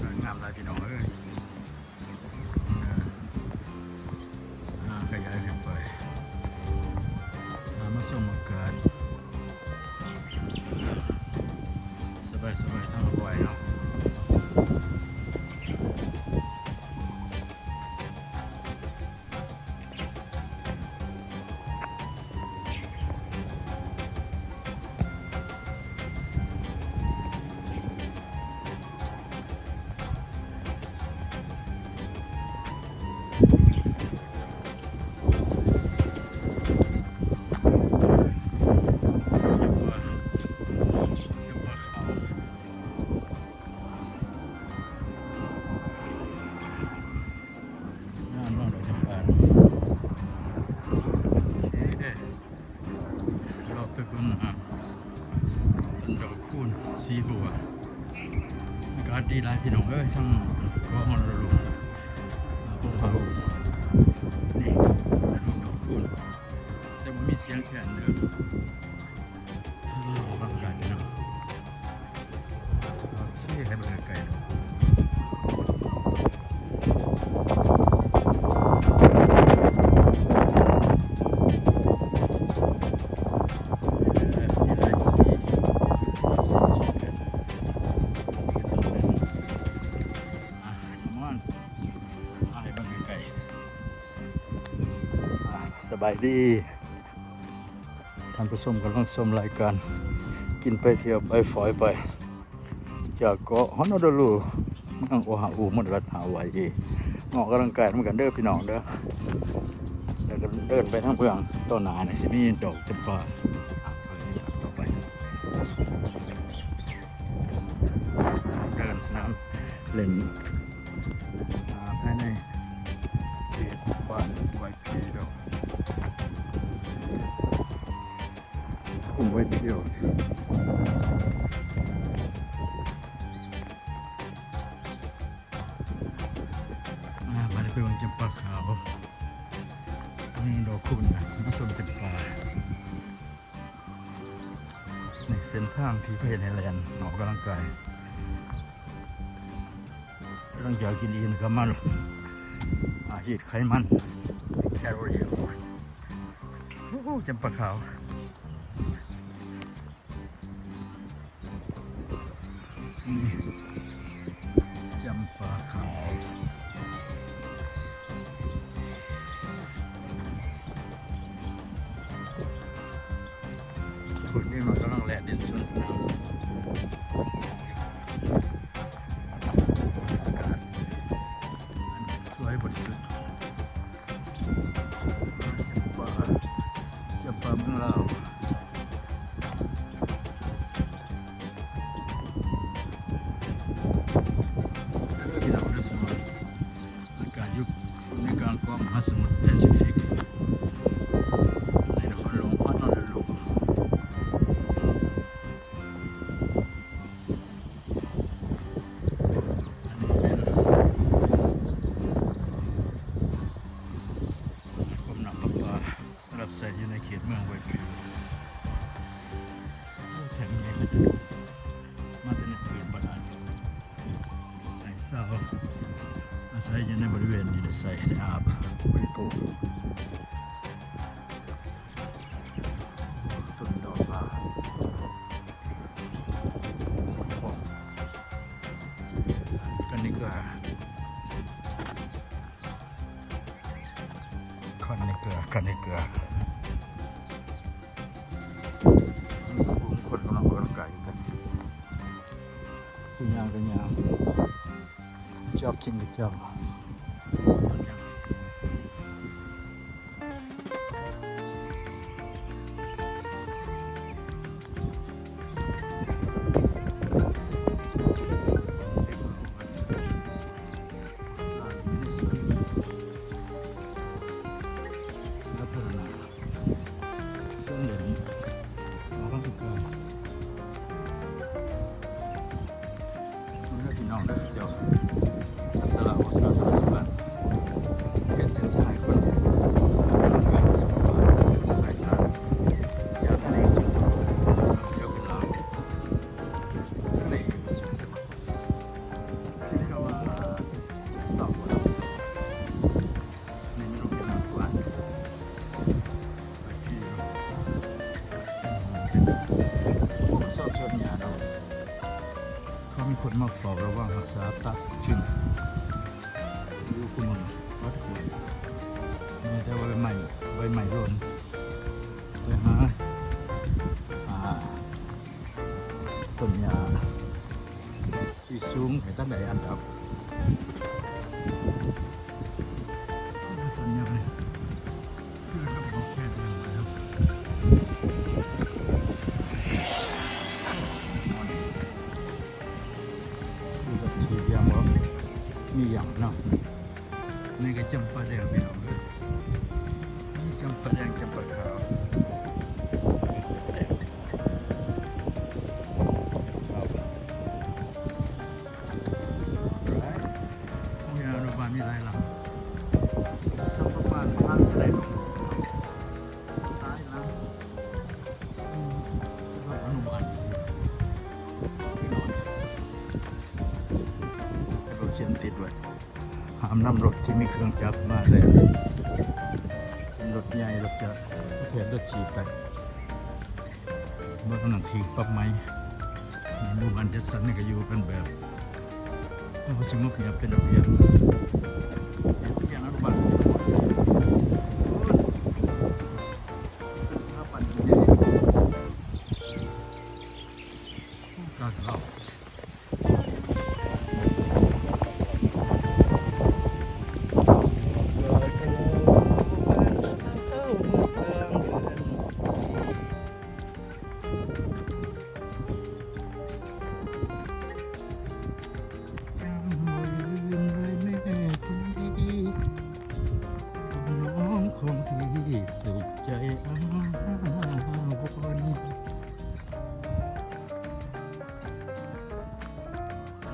สวยงามเลยพี่น้องเอ้ยขยายขึ้นไปมาส่งมาเกิดสบายๆทั้งวัยเนาะสีบัวอากาศดีหลายพี่น้องเอ้ยทั้งก็ฮอนโลลูภูเขานี่ลูกดอกคูณแต่มันมีเสียงแค่เดิมบางอย่างพี่น้องเสียให้บรรยากาศสบายดีท่านผู้ชมกำลังชมรายการกินไปเที่ยวไปฝอยไปจากเกาะฮอนโดลูเมืองโอฮาอูมณฑลรัฐฮาวายออกกำลังกายเหมือนกันเด้อพี่น้องเด้อแล้วก็เดินไปทางเบื้องต้นหนาเนี่ยสิมีดอกจำปาต่อไปเดินสนามเล่นภายในเขตบ้านไวพีดอกผมไว้เที่ยวมาได้ไปวังจำปาขาวนี่ดอกคุณนะมาชมจำปาในเส้นทางที่ไปในแลนด์ออกกำลังกายร่างกายกินอิ่มก็มันหีดไขมันแคลอรี่โอ้จำปาขาวจำปาขาวคุณนี่มันกำลังแล่นเดินสวนสนามอากาศสวยบริสุทธิ์จำปาเมืองลาวในกลางมหาสมุทรแปซิฟิกในนครหลวงฮอนโลลูอันนี้เป็นกรมน้ำประปาสำหรับใช้อยู่ในเขตเมืองไวพิวแถมนี้ก็จะดูมาเป็นพื้นบ้านไอ้สาวอาศัยอยู่ในบริเวณนี้ได้ใส่อาบบริโภคต้นดอกลากันนี่ก็กันนี่ก็คนกำลังออกกำลังกายกันยางกันยางจอบกินกับจอบเส้นเหลืองมาข้างกลางคุณพี่น้องได้เจ้าสละโอสละ สอบสวนยาเราเขามีคนมาเฝ้าระวังรักษาตับจึงอยู่คุมันวัดกุยมีแต่ใบใหม่ร่นไปหาต้นยาที่สูงให้ตั้งแต่อันดับต้นยาเนี่ยคือระบบแพทย์ยังไงครับดูกับทีเดียวว่ามีอย่างเนาะนี่ก็จำปาแดงไปเอาเลยนี่จำปาแดงจำปาขาวมีอะไรหลังสักประมาณพันอะไรลงท้ายแล้วสำหรับอนุบาลสิพี่น้องเราเขียนติดไว้ห้ามนำรถที่มีเครื่องจักรมาเลยรถใหญ่รถจะเพียรรถขี่ไปเมื่อกำลังทิ้งปั๊บไหมหมู่บ้านจัดสรรนี่ก็อยู่กันแบบสงบเงียบเป็นระเบียบอย่างอนุบาลสถาบันใหญ่การเล่าสุขใจอาวร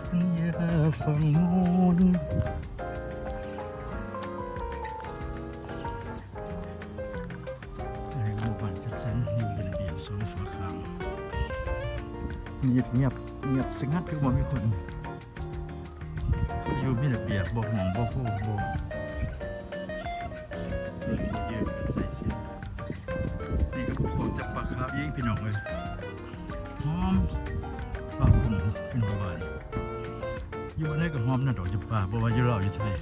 สัญญาฟังมูลในหมู่บ้านจัดสรรอยู่เป็นระเบียบสองฝาข้างเงียบสงัดคือว่ามีคนอยู่มีระเบียบบ่ห่วงบ่คู่บ่ยืนใส่เสียงนี่ก็ผมจับปลาคาร์ฟยิงพี่น้องเลยหอมปลาหุ่นเป็นหวานอยู่วันนี้ก็หอมน่าดอกจับปลาเพราะว่าอยู่เราอยู่ไทย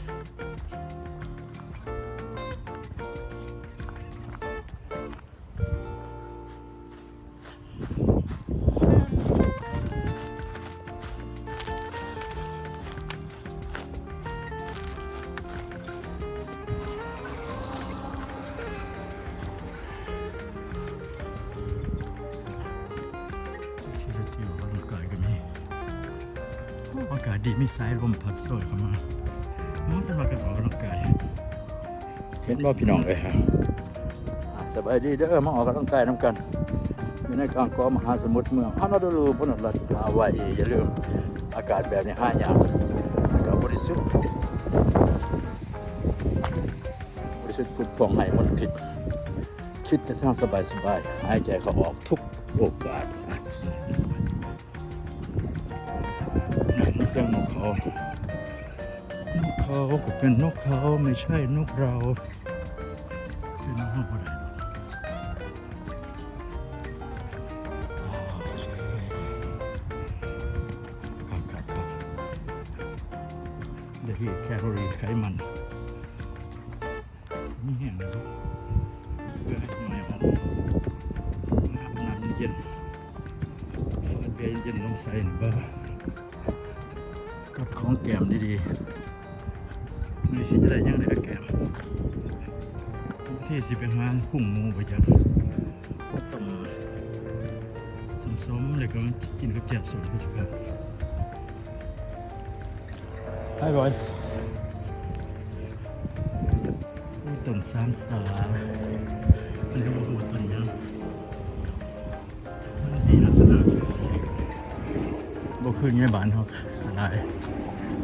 อากาศดีไม่สายลมพัดโชยเข้ามาเหมาะสำหรับการออกกำลังกายเห็นว่าพี่น้องเลยฮะสบายดีเด้อมาออกกำลังกายน้ำกันอยู่ในกลางเกาะมหาสมุทรเมืองฮอนอลูลูบนรัฐฮาวายอย่าลืมอากาศแบบนี้ห้าอย่างอากาศบริสุทธิ์พุทธของให้มลพิษคิดแต่ทางสบายหายใจเขาออกทุกโอกาสนี่เสียงนกเขาก็เป็นนกเขาไม่ใช่นกเราเป็นนกอะไรครับเดี๋ยวที่แคลอรี่ไขมันนี่แห้งนะครับเพื่อให้ไม่ออกน้ำเย็นฝาเบียร์เย็นลงใส่หนึ่งบ้ากับของแก้มดีๆไม่สิจะได้ยังได้แก้มที่สิเป็นหาพุ่งงูไปจากสมเลยก็กินกับแจ่บสดก็สิครับให้บอยต้นสามสาอันนี้ว่าต้นยังมันดีลักษณะบ่คือเงี้ยบ้านเขาอะไร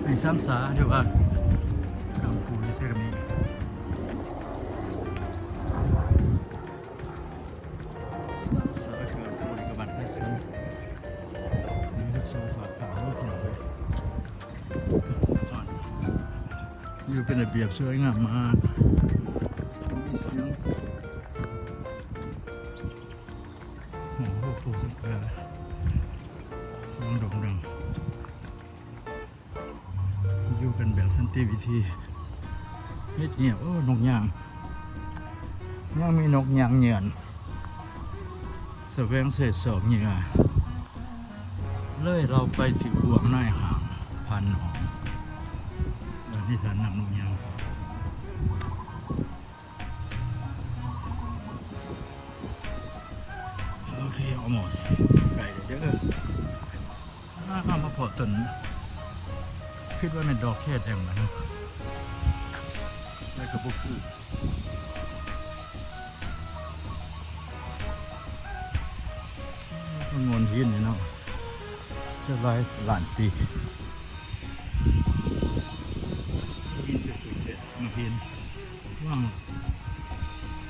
ในสามสาเดี๋ยวว่ากำกูที่เซรามิสามสาคือกำกูในกระบะที่ซื้อนี่ทุกโซฟาเก่าลูกหน่อยสะพานอยู่เป็นระเบียบสวยงามมากมีเสียง หมอลูกปูสังเกตเสียงโด่งดังอยู่กันแบบสันติวิธีเฮ็ดเงียบนกยางยังมีนกยางเหยือนแสวงเศษศอกเหงื่อเลยเราไปที่บวงนายห่างพันหอมแล้วนี่ฐานนำนกยางโอเค almost ไกลเด้อข้ามาพอต้นคิดว่าเป็นดอกแค่แดงมันแล้วก็พวกคือมันงวนหินนี่เนาะจะหลายล้านปีหินสุดๆเลยมันหินว่าง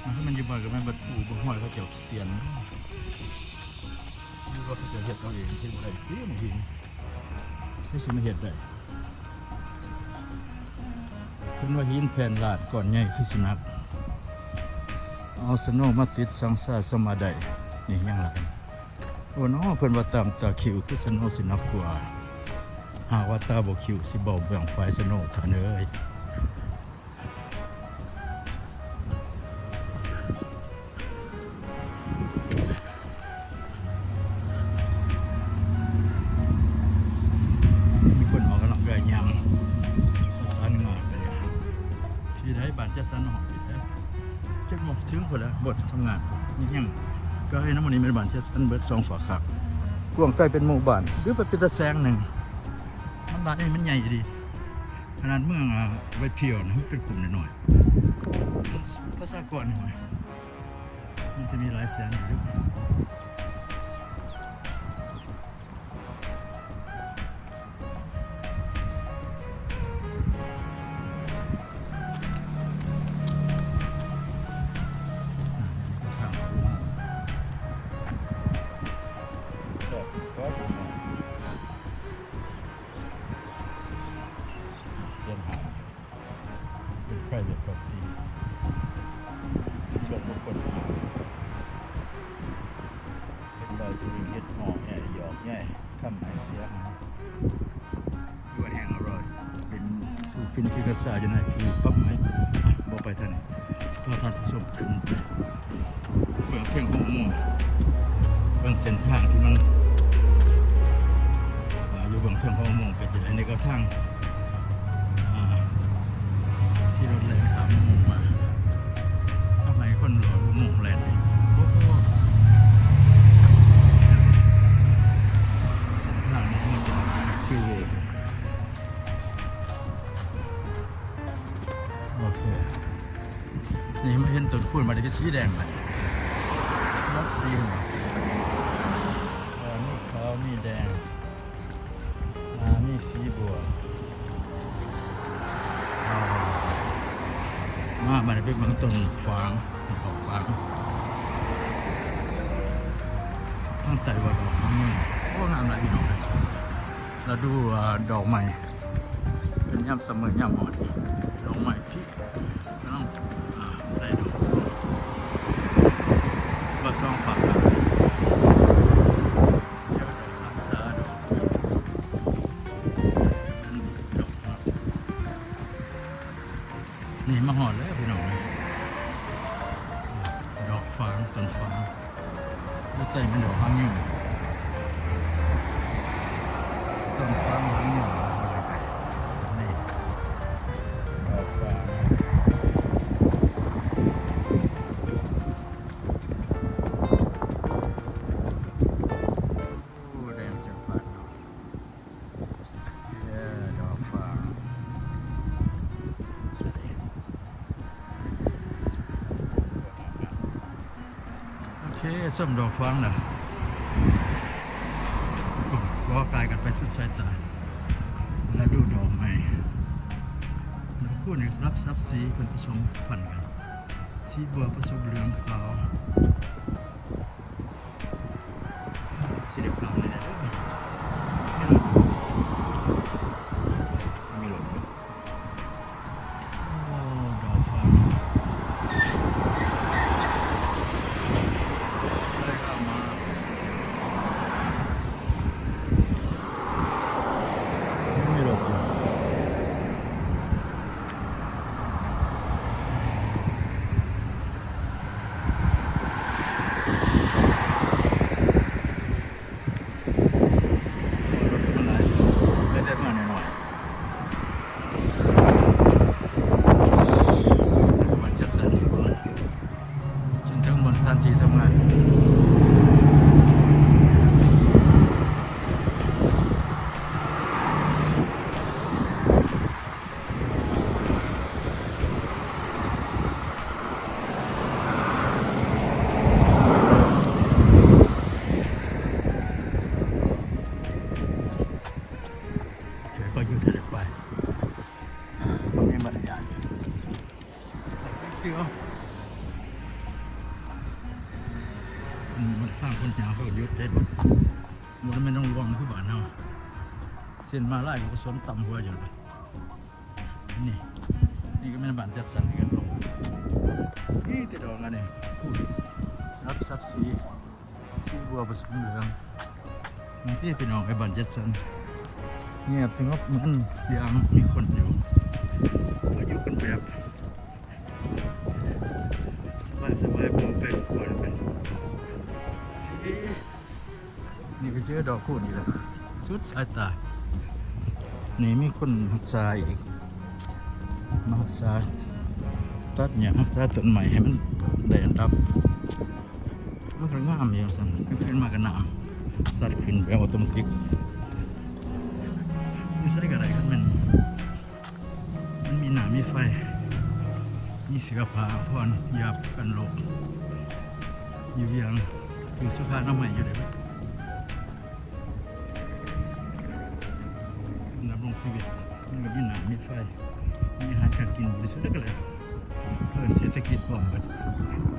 ถ้ามันอยู่บ่อยกับมันบัดปูบ่ห้อยเขาเจ้าเสียนนี่ว่าเขาจะเฮ็ดเอาเองเฮ็ดบ่ได้หินหินที่สิมาเฮ็ดได้เพิ่นว่าหินแผ่นลาดก่อนใหญ่คือสินักเอาสโนว์มาติดสังสาสมาได้นี่ยังล่ะโอ้น้อเพิ่นว่าตามตาคิวคือสโนว์สินักกว่าหากว่าตาบ่คิวสิเบาเบี่ยงไฟสโนว์ท่านเอ้ยมีคนออกกำลังกายยังประสานงานกันที่ได้บ้านจัดสรรหอที่ได้เจ็ดโมงถึงพุ่นแล้วบททำงานนี่ยังก็ให้น้ำมันนี้เป็นบ้านจัดสรรเบิด2ฝาคักกวางใกล้เป็นหมู่บ้านหรือเป็นตะแซงหนึ่งมันบ้านนี้มันใหญ่ดีขนาดเมืองไว้เพียวนะมันเป็นกลุ่มหน่อยๆภาษากรหน่อยมันจะมีหลายแสนอยู่private property ส่วนบุคคลเป็นดอยจุลินเฮ็ดหอมใหญ่หยอกใหญ่ทำหายเสียหายด้วยแห้งอร่อยเป็นสูตรพินพิกษาอยู่ไหนคือปั๊บไหมบอกไปท่านสภาพท่านผู้ชมขึ้นไปเบื้องเส้นของมุ่งเบื้องเส้นทางที่มันอยู่เบื้องเส้นของมุ่งเป็นยังไงในกระทั่งที่รถแล่นขามมุ่งมาทำไมคนหล่อมุ่งแล่นเส้นทางนี้มันคือโอเคนี่มาเห็นต้นคูนมาได้สีแดงเลยรักสีมีขาวมีแดงมีสีบัวมาได้เป็นบางต้นฟางดอกฟางตั้งใจว่าดอกมันโอ้งามหลายพี่น้องเลยเราดูดอกใหม่เป็นย่ำเสมอย่ำอ่อนดอกใหม่พี่ต้องใส่ดอกว่าซองฝากนี่มาหอดแล้วพี่น้องดอกฟางต้นฟางแล้วใส่เป็นดอกหางยุ่งต้นฟางหางยุ่งนี่ดอกฟางโอ้แดงจังฟัดดอกดอกฟางส้มดอกฟางนะก็กลายกันไปสุดสายตาแล้วดูดอกใหม่ดอกคู่นี้รับซับสีเป็นผสมพันธุ์กันสีบัวผสมเหลืองขาวสีเหลืองขาวเลยนะไม่หลุดโอ้ดอกฟางสวยงามมาก ยางเขาก็ยุดเด็ดมันไม่ต้องรวงคือบ้านเราเส้นมาไล่ก็สวนต่ำหัวอยู่เลยนี่ก็ไม่บ้านจัดสรรกันลงนี่ติดดอกอันนี้ซับสีบัวผสมเหลืองนี่ที่พี่น้องไอ้บ้านจัดสรรเงียบสงบเหมือนยังมีคนอยู่อยู่กันแบบสบายปลอดภัยกว่าเป็นสีนี่ก็เจอดอกคูณอีกแล้วสุดสายตานี่มีคนรักษาอีกมารักษาตัดเนี่ยรักษาต้นใหม่ให้มันได้อันดับมันก็งามอยู่สั่นขึ้นมากันน้ำสัตว์ขึ้นแบบออโตเมติกนี่ใส่กันอะไรกันมันมีหนามีไฟมีเสื้อผ้าพรยากันโรคอยู่ยังถือเสื้อผ้าหน้าใหม่อยู่เลยดำรงชีวิตมันก็มีหนามีไฟมีอาหารการกินบริสุทธิ์ก็เลยเพื่อเศรษฐกิจพร้อมกัน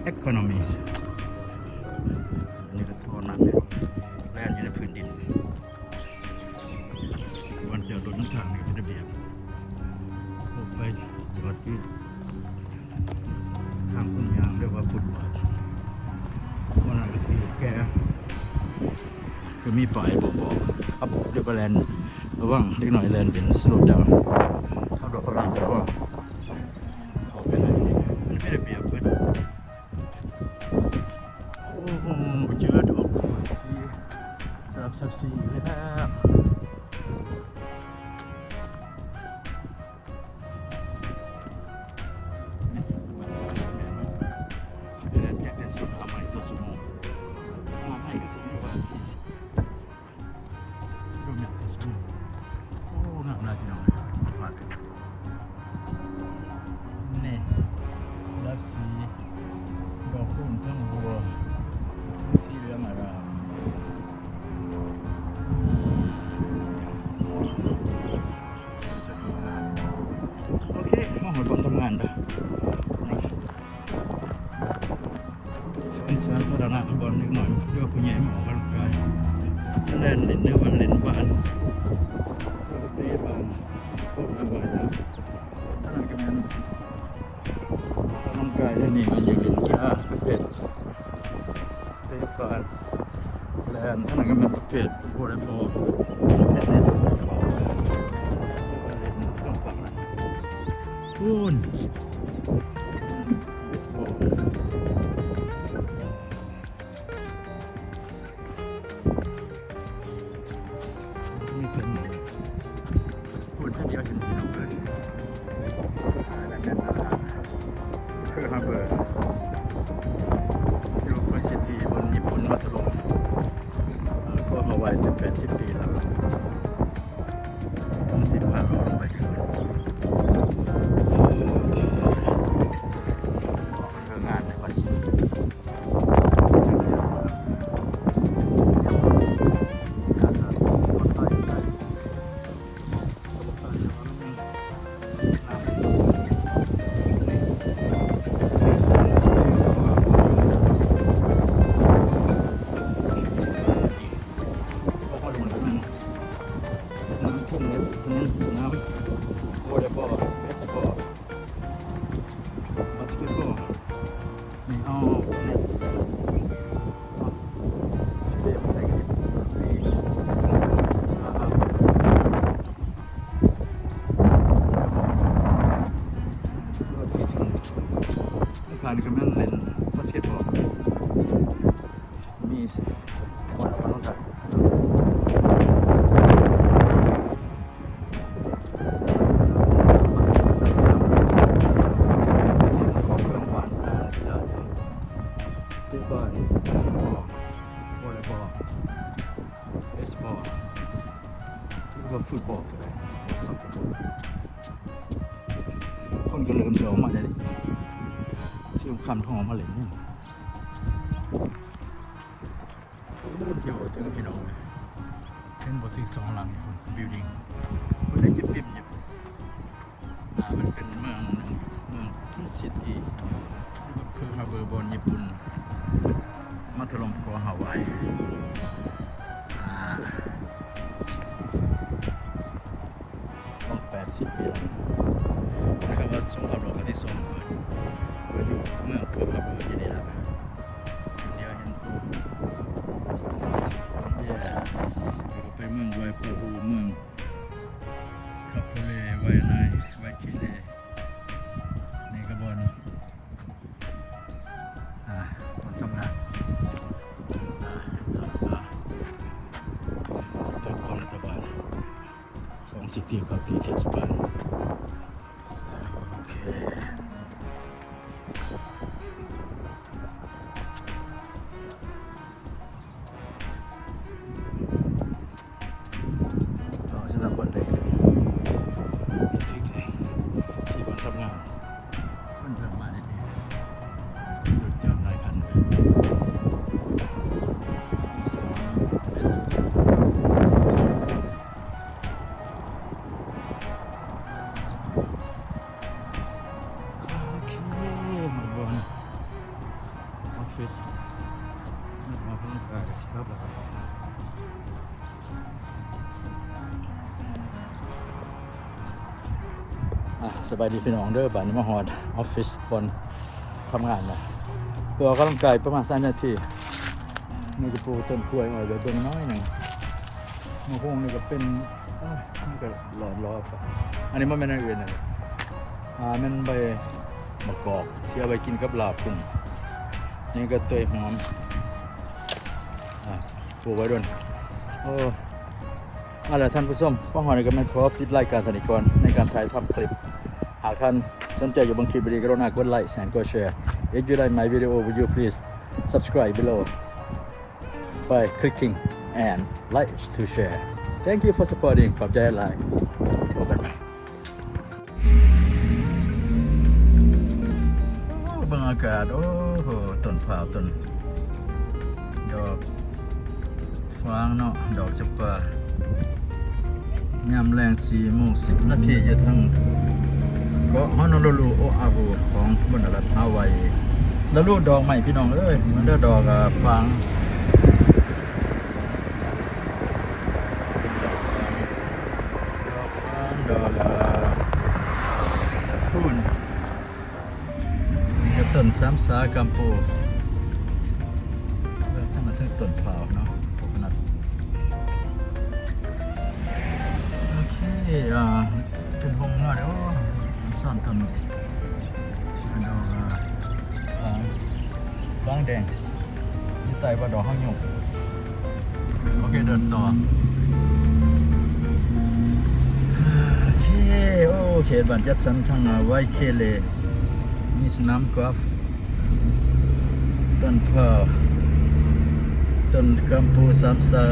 economies อันนี้ก็ท่อน้ำเนี่ยแล่นอยู่ในพื้นดินวันเดียวรถน้ำทางนี่เป็นระเบียบออกไปจอดที่ทางคนยางเรียกว่าฟุตบาทวันนั้นก็สิแกก็มีป้ายบอกครับเดี๋ยวก็แลนระวังเล็กหน่อยแลนเป็นสโลว์ดาวน์ขับรถพลังแต่ว่าเขาเป็นอะไรนี่มันไม่ได้เปรียบเพื่อนโอ้โหเจอดอกสีสลับซับสีเลยนะสีดอกคูณทั้งบัวสีเหลืองอร่ามโอเคมาหอดบนทำงานเด้อนี่สวนสาธารณะบอลนิดหน่อยเรียกว่าผู้ใหญ่มาออกกำลังกายเล่นเนื้อวันเล่นบ้านตีบ้านพวกมาบ้านนะท่านก็แม่นร่างกายที่นี่มันอยู่ลินยาประเภทเตะบอลแลนท่านก็เป็นประเภทวอลเลย์บอลเทนนิสเล่นเครื่องฝั่งนั้นพูนเบสบอลนี่เป็นพูนท่านเดียวเห็นพี่น้องเลยนั่นเป็นเพื่อมาเบิร์ยูนิเวอร์ซิตี้บนญี่ปุ่นมาถล่มพวกเอาไว้เป็น80 ปีแล้วต้องสิพาเราลงไปคืนงานในวันศุกร์สนามวอลเลย์บอลเบสบอลบาสเกตบอลนี่เอาเน็ตสเตปใส่กันนี่รถฟิสิกส์การกำลังเล่นบาสเกตบอลมีวันฝนตกบอลบาสเกตบอลวอลเลย์บอลเบสบอลหรือว่าฟุตบอลก็ได้สักคงจะเริ่มเสียออกมาได้เสียงคำท้องมาเลยเนี่ยเที่ยวถึงพี่น้องถึงบทที่2หลังอยู่บิลดิ้งมันได้จิบปิ่มอยู่มันเป็นเมืองที่ซิตี้เพื่อมาเบอร์บอลญี่ปุ่น มาถล่มเกาะฮาวายต้อง80 ปีแล้วนะครับว่าสงครามโลกครั้งที่2เกิดอยู่เมืองเปิร์ลฮับเบิร์กอยู่นี่แหละเดี๋ยวเห็นทูyes แล้วก็ไปเมืองไวโพฮูเมืองคาโพเลไวนายไวคิเลนี่กระบวนคนทำงานทำสาแต่ความรัฐบาลของสิทธิของที่เทศบาลโอเคสำหรับวันเด็กนี่ฟิกเลยที่บ้านทำงานคนเริ่มมาได้ดีรถจอดหลายคันสนามเบสบอลโอเคมาบนออฟฟิศนัดมาเพิ่งกายสิครับแล้วสบายดีพี่น้องเด้อบ้านนี้มาฮอดออฟฟิศบนทำงานนะตัวออกกำลังกายประมาณ3 นาทีนี่จะปลูกต้นกล้วยอ่อยแบบเบิ่งน้อยหนึ่งมะฮุ่งนี่ก็เป็นนี่ก็หลอดล้อไปอันนี้มันเป็นอะไรอื่นนะมันใบมะกอกเสียใบกินกับลาบกุ้งนี่ก็เตยหอมปลูกไว้ด้วยโอ้อะไรท่านผู้ชมป้องหอยก็ไม่ขอปิดรายการธนิกรในการถ่ายทำคลิปหากท่านสนใจอยู่บางคลิปวิดีโอกรุณากดไลค์and กดแชร์ If you like my video would you please subscribe below by clicking and like to share Thank you for supporting ขอบใจหลายพบกันใหม่บรรยากาศโอ้โหต้นพร้าวต้นดอกฟางเนาะดอกจำปายามแรง4:10 นาทีอยู่ทางเกาะฮอนอลูลูโออาฮูของบนรัฐฮาวายแล้วลูกดอกใหม่พี่น้องเอ้ยมันได้ดอกฟางดอกพูนนี่ก็ต้นซ้ำสากัมพูถ้ามาถึงต้นเผาเนาะขนาดโอเคเป็นหงส์เนาะเดี๋ยวซ่อนต้นดอกฟางแดงนี่ไต่ว่าดอกห้างหยกโอเคเดินต่อโอเคโอ้เขตบ้านจัดสรรทางไวเคเลมีสนามกอล์ฟต้นเผาต้นกัมพูสามสา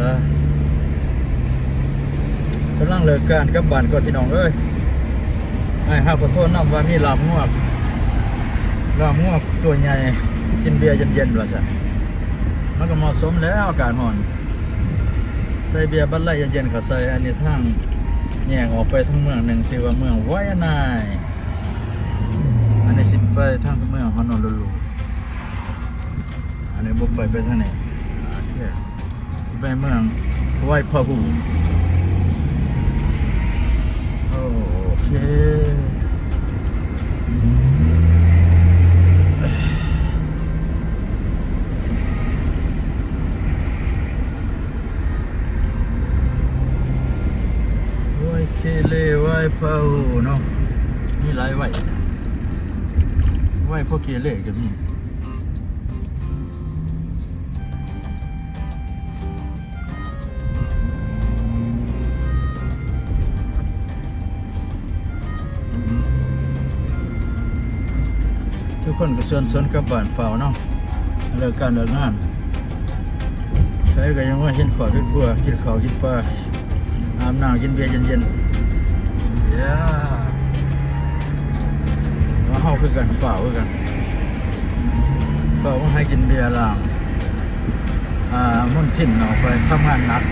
กำลังเลิกการกับบ้านก่อนพี่น้องเอ้ยห้าขอโทษน้ำว่ามีลาบงวกตัวใหญ่กินเบียร์เย็นๆว่าซะมันก็เหมาะสมแล้วอากาศร้อนใส่เบียร์บัดไล่เย็นๆเขาใส่อันนี้ทางแยกออกไปทั้งเมืองหนึ่งชื่อว่าเมืองไวนายอันนี้สิไปทางเมืองฮอนอลูลูอันนี้บุกไปทางไหนโอเคสิไปเมืองไวพาฮูโอเคเลไว้พาหูเนาะมีหลายไว้พวกเกเรก็มีทุกคนก็ส่วนกับบ้านเฝ้าเนาะเลิกการเลิกงานใครก็ยังว่าเห็นขอเป็นพัวกินข้าวกินปลาอาบน้ำกินเบียร์เย็นมาเข้าคือกันฝ่าคือกันฝ่าว่าให้กินเบียร์ล่างมุ่นถิ่นออกไปทำงานหนัก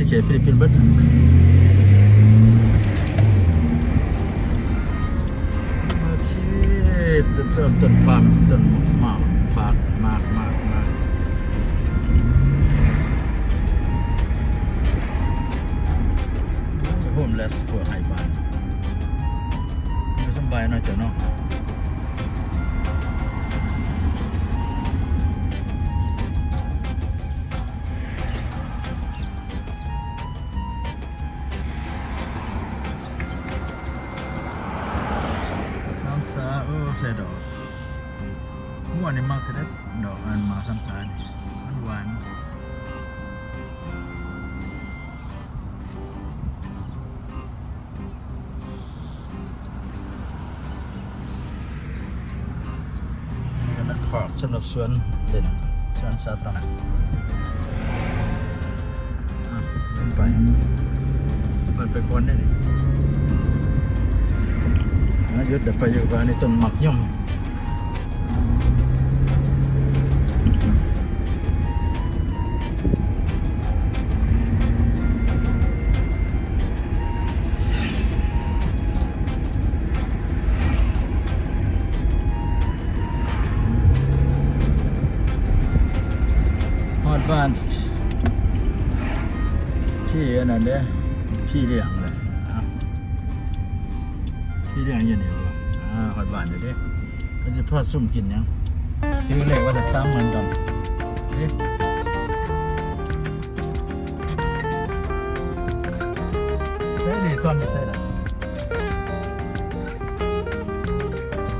เขตฟิลิปปินส์เบิดโอเคต้นส้มต้นปาล์มต้นหมากปากมากโฮมเลสพวกไฮบ้านไม่สบายเนาะเจ้าเนาะโอ้ใส่ดอกหัวนี่มากแต่ได้ดอกอันมาซ้ำซานี่มันหวานนี่ก็เป็นขอบสำหรับสวนเด่นสวนสาธารณะเดินไปมันไปคนได้ดิหยุดเดี๋ยวไปอยู่กับนี่ต้นหมักย่อมฮอดบ้านพี่อันนั้นเด้พี่เลี้ยงเลยพี่เลี้ยงอยู่นี่บ่ฮอดบ้านเดี๋ยวดิก็จะพอซุ่มกินยังถือเลขว่าจะซ้ำเหมือนกันดิใช่ดีซ่อนไม่ใช่หรอ